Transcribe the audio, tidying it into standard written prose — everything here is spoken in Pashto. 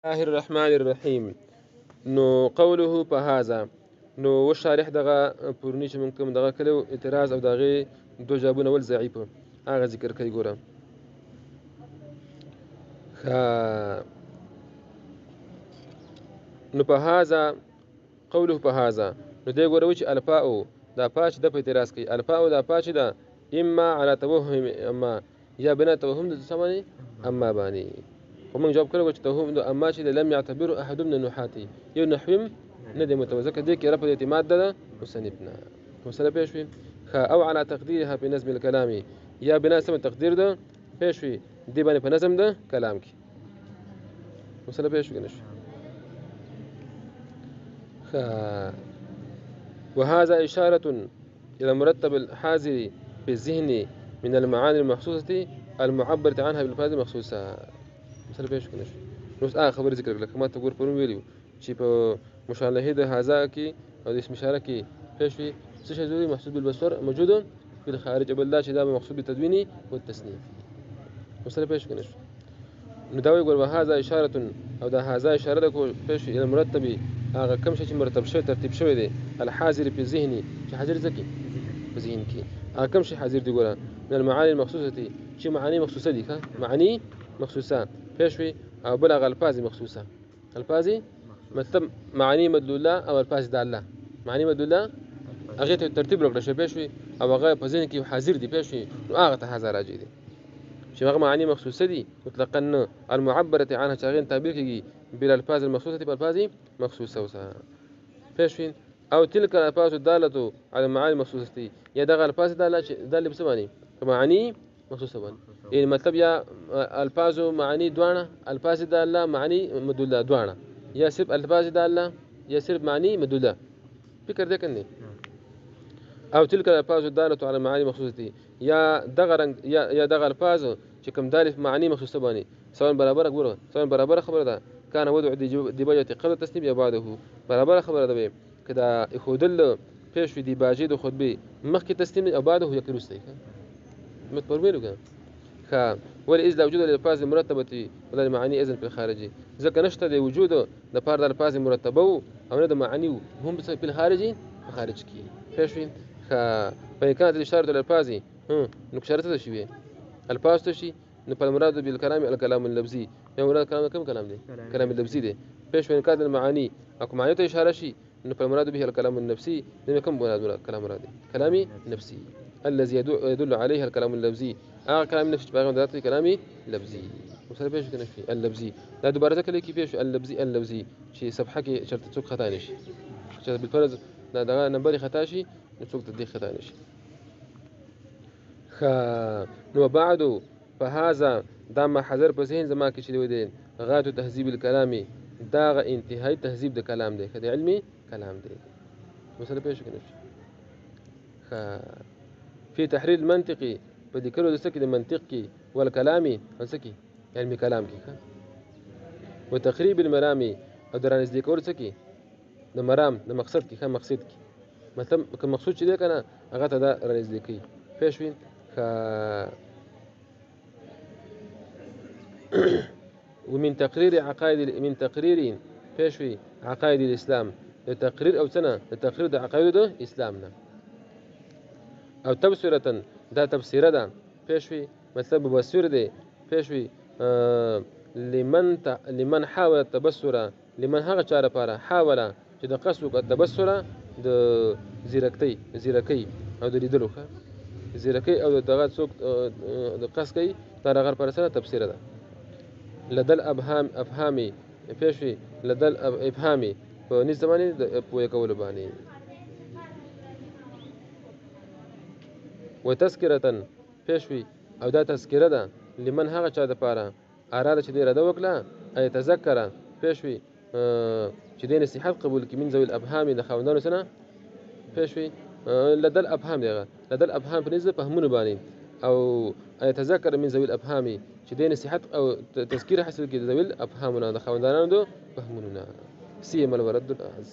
الله الرحمن الرحیم. نو قوله په هذا، نو و شارح دغه پرونی چې موږ کوم دغه کلو اعتراض او دغه دو جوابونه ول ضعیف هغه ذکر کوي. ګوره نو په هذا قوله په هذا، نو دی ګوره چې الفاء دا پاش د په اعتراض کوي. الفاء دا پاش ده اما على توهم، اما یا بنا توهم د سمانی اما باندې. ومن جواب کړو چې توهم د اما چې لم يعتبر احد من النحات یو نحوم نه دی متوزک دي کې رفض اعتماد ده مصنفنا مسله پېښوي. او على تقديرها في نظم الكلام، یا بنا سم تقدیر ده پېښوي دی باندې په نظم ده کلام کې مسله پېښوي نشي. وهذا إشارة إلى مرتب الحاضر في الذهن من المعاني المخصوصة المعبرة عنها بالألفاظ المخصوصة. مثلا پیش کنه نو خبر ذکر کړل کما ته ګور پرون ویلو چې په مشابهه د هذا کې او د اسم اشاره کې پیش وي څه شی ضروري محسوب بالبصر موجود في الخارج بل دا چې دا محسوب بالتدوین او التصنیف. مثلا پیش کنه نو دا وی ګور وهذا اشاره او دا هذا اشاره د کو پیش الى مرتب هغه کوم شي چې مرتب شوی ترتیب شوی دی الحاضر په ذهني چې حاضر ځکه په ذهن کې هغه کوم شي حاضر دی ګوره من المعاني المخصوصه چې معانی مخصوصه دي ښه معانی مخصوصه پېښوي او بل هغه الفاظ مخصوصه الفاظ مطلب معانی مدلوله او الفاظ داله معانی مدلوله هغه ته ترتیب وکړل شي پېښوي او هغه په ذهن کې حاضر دي پېښوي نو هغه ته هزار راځي دي چې هغه معانی مخصوصه دي مطلقاً المعبره عنها چې هغه تعبیر کیږي بل الفاظ المخصوصه په الفاظ مخصوصه وسه پېښوي. او تلك الالفاظ الداله على المعاني المخصوصه یا دغه الفاظ داله چې داله په معنی معانی مخصوصه باندې یعنی مطلب یا الفاظ معانی دوانه الفاظ داله معنی مدوله دوانه یا صرف الفاظ داله یا صرف معنی مدوله فکر دې کنه. او تلك الالفاظ الداله على المعاني مخصوصه یا دغه رنگ یا دغه الفاظ چې کوم دالف معنی مخصوصه باندې سواء برابر ګوره سواء برابر خبره ده کان وضع دی بجه قبل التسنيب یا بعده برابر خبره ده کدا خودل پیش دی باجه د خطبه مخکې تسنیم او بعده یکرسته متفرمینو کنه ولا اذا وجود الالفاظ المرتبه ولا المعاني اذن في الخارج ځکه نشته د وجود د پاره د الفاظ مرتبه او نه د معانی هم په الخارج په خارج کې پېښوي. فإن كانت الإشارة الألفاظ نو شرط ده شي الفاظ ته شي نو په مراد بالكلام الكلام اللفظي یو مراد کلام کوم کلام دی کلام اللفظي دی پېښوي. كانت المعاني او معانی ته اشاره شي نو په مراد به الكلام النفسي نو کوم مراد کلام مراد کلامي نفسي الذي يدل عليه الكلام اللفظي كلام نفسي پیغام درته کلامي لفظي مسله پېښ کنه شي اللفظي دا دوباره ځکه لیکي پېښ اللفظي چې صفحه کې شرط څوک خطا نشي چې بالفرض دا دغه نمبر خطا شي نو څوک د خطا نشي. نو بعد فهذا دا ما حذر په ذهن زما کې چې دی غايه تهذيب الكلام دا انتهائی تهذیب د کلام دی کله علمي کلام دی مسله پېښ کنه شي. في تحرير المنطقي په دې کړو د سکه د منطق کې ول کلامي سکه علمي کلام کې او تقریب المرامي او درانه دې کول سکه د مرام د مقصد کې خام مقصد کې مطلب کوم مقصود چې دی کنه هغه ته دا رانه دې کوي پېښوي. ومن تقرير عقائد من تقرير پېښوي عقائد الاسلام د تقریر او څنګه د تقریر د عقاید د اسلامنا او تبصره دا تفسیره ده پېښوي مطلب بصیر دی پېښوي لمن حاول التبصر لمن هغه چاره لپاره حاول چې د قصد التبصر د زیرکۍ او د لیدلو زیرکۍ او دغه څوک د قصد کوي تر هغه پر سره تفسیره ده لدل افهامي پېښوي لدل افهامي په نس زمانه د پوهه کول باندې وتذکرة پېښوي او دا تذکره ده لمن هغه چا د پاره اراده چې دی راده وکړه اي تذکر پېښوي چې د نصيحت قبول کې من ذوي الابهام د خوندانو سره پېښوي لدل افهام دیغه لدل افهام په نس فهمونه باندې او اي تذکر من ذوي الابهام چې د نصيحت او تذکیر حاصل کې د ذوي الابهامونه د خوندانو د فهمونه سيما الورد الأعز.